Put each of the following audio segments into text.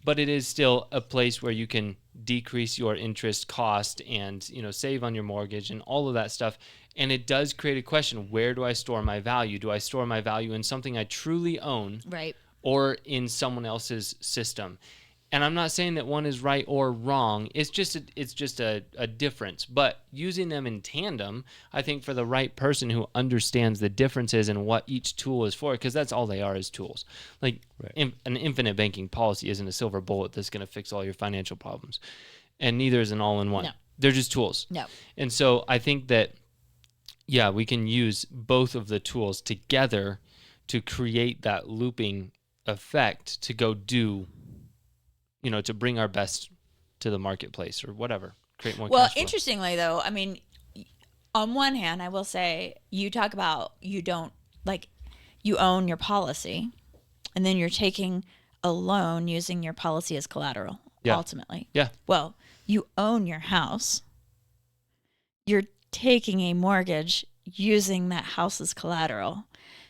but it is still a place where you can decrease your interest cost and, save on your mortgage and all of that stuff. And it does create a question, where do I store my value? Do I store my value in something I truly own? Right. Or in someone else's system? And I'm not saying that one is right or wrong. It's just a difference. But using them in tandem, I think for the right person who understands the differences and what each tool is for, because that's all they are, is tools. Like an infinite banking policy isn't a silver bullet that's going to fix all your financial problems. And neither is an all-in-one. No. They're just tools. No. And so I think that, we can use both of the tools together to create that looping effect to go do, to bring our best to the marketplace or whatever, create more cash flow. Interestingly though, I mean, on one hand, I will say you talk about you own your policy and then you're taking a loan using your policy as collateral ultimately. Yeah. Well, you own your house. You're taking a mortgage using that house as collateral.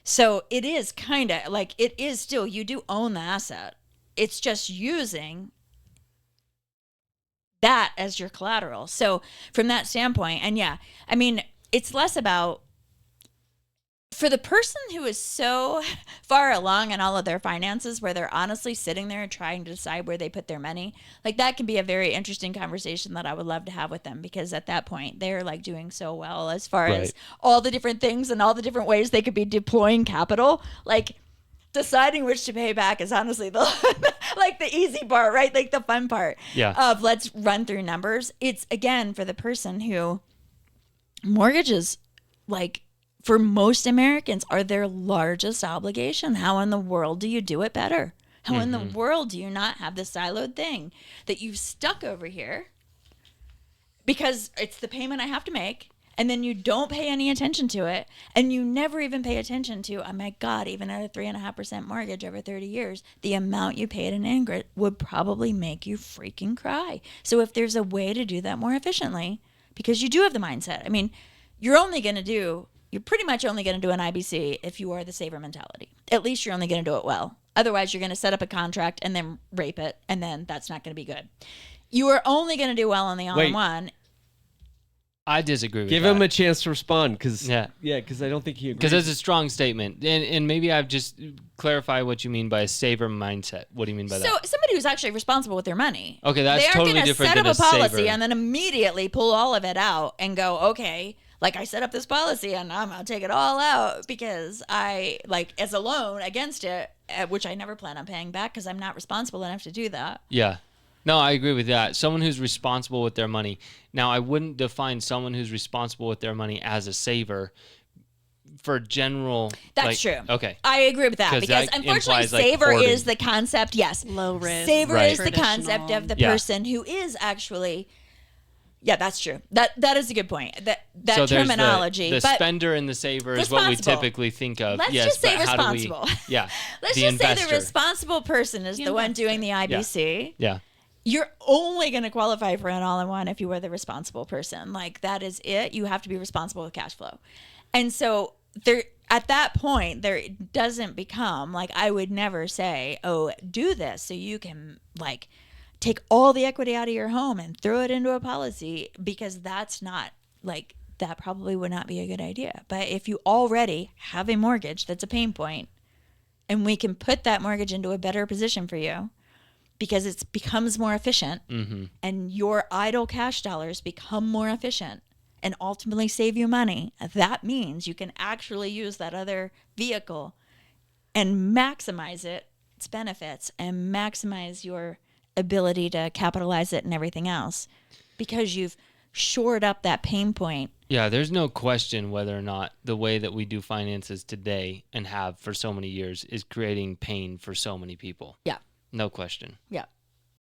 So it is kind of like, it is still, you do own the asset. It's just using that as your collateral. So from that standpoint, and I mean, it's less about, for the person who is so far along in all of their finances where they're honestly sitting there trying to decide where they put their money, like that can be a very interesting conversation that I would love to have with them, because at that point they're like doing so well as far as all the different things and all the different ways they could be deploying capital. Like deciding which to pay back is honestly the like the easy part, right? Like the fun part of let's run through numbers. It's again for the person who mortgages, like, for most Americans, are their largest obligation. How in the world do you do it better? How in the world do you not have this siloed thing that you've stuck over here because it's the payment I have to make, and then you don't pay any attention to it, and you never even pay attention to, oh my God, even at a 3.5% mortgage over 30 years, the amount you paid in Ingrid would probably make you freaking cry. So if there's a way to do that more efficiently, because you do have the mindset, I mean, you're pretty much only going to do an IBC if you are the saver mentality. At least you're only going to do it well. Otherwise, you're going to set up a contract and then rape it, and then that's not going to be good. You are only going to do well on the all-in-one. I disagree with that. Give him a chance to respond, because I don't think he agrees. Because that's a strong statement. And maybe I've just clarify what you mean by a saver mindset. What do you mean by that? So somebody who's actually responsible with their money. Okay, that's totally different than a saver. They aren't going to set up a policy and then immediately pull all of it out and go, okay, like I set up this policy and I'm going to take it all out because I, like, as a loan against it, which I never plan on paying back because I'm not responsible enough to do that. Yeah. No, I agree with that. Someone who's responsible with their money. Now, I wouldn't define someone who's responsible with their money as a saver for general. That's true. Okay. I agree with that because that unfortunately, implies, saver is the concept. Yes. Low risk. Saver is the concept of the person who is actually. Yeah, that's true. That is a good point. That so terminology. The spender and the saver is what we typically think of. Let's just say responsible. Let's just say the responsible person is the one doing the IBC. Yeah. You're only going to qualify for an all-in-one if you are the responsible person. Like, that is it. You have to be responsible with cash flow. And so there, at that point, there doesn't become, like, I would never say, oh, do this so you can, like, take all the equity out of your home and throw it into a policy, because that's not, like, that probably would not be a good idea. But if you already have a mortgage that's a pain point, and we can put that mortgage into a better position for you, because it becomes more efficient, and your idle cash dollars become more efficient and ultimately save you money, that means you can actually use that other vehicle and maximize its benefits and maximize your ability to capitalize it and everything else, because you've shored up that pain point. Yeah, there's no question whether or not the way that we do finances today and have for so many years is creating pain for so many people. Yeah. No question. Yeah.